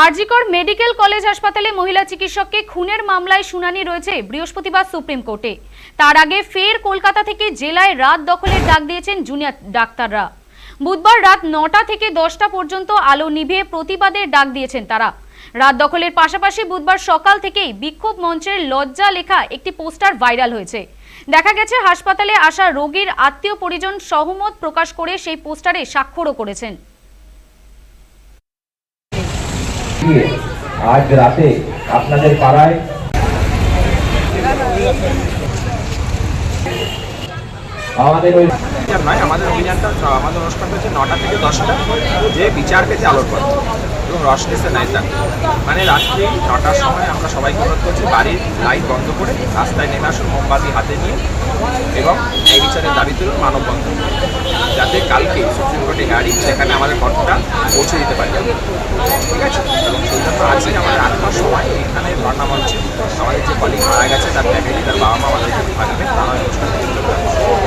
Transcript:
RG Kar medical college হাসপাতালে মহিলা চিকিৎসককে খুনের মামলায় শুনানি রয়েছে বৃহস্পতিবার সুপ্রিম কোর্টে। তার আগে ফের কলকাতা থেকে জেলায় রাত দখলের ডাক দিয়েছেন জুনিয়র ডাক্তাররা। বুধবার রাত 9টা থেকে 10টা পর্যন্ত আলো নিভিয়ে প্রতিবাদের ডাক দিয়েছেন তারা। রাত দখলের পাশাপাশি বুধবার সকাল থেকেই বিক্ষোভ মঞ্চের লজ্জা লেখা একটি পোস্টার ভাইরাল হয়েছে। দেখা গেছে হাসপাতালে আসা রোগীর আত্মীয় পরিজন সহমত প্রকাশ করে সেই পোস্টারে স্বাক্ষরও করেছেন। আজ রাতে আপনাদের পাড়ায় আমাদের অভিযানটা আমাদের অনুষ্ঠানটা হচ্ছে 9টা থেকে 10টা, যে বিচার পেতে আলোর পথ এবং রশনি সে নাই থাক, মানে রাত্রি 9টার সময় আমরা সবাইকে অনুরোধ করছি বাড়ির লাইট বন্ধ করে রাস্তায় নেমে আসুন মোমবাতি হাতে নিয়ে এবং এই বিচারের দাবি তুলুন মানববন্ধন, যাতে কালকে সুপ্রিম কোর্টে গাড়ি সেখানে আমাদের কর্মটা পৌঁছে দিতে পারি। ঠিক আছে, এবং সেই জন্য আজকে আমাদের 8টার সময় এখানে ধর্ণা মঞ্চে আমাদের যে কলিগ মারা গেছে তার ফ্যামিলি, তার বাবা মা আমাদের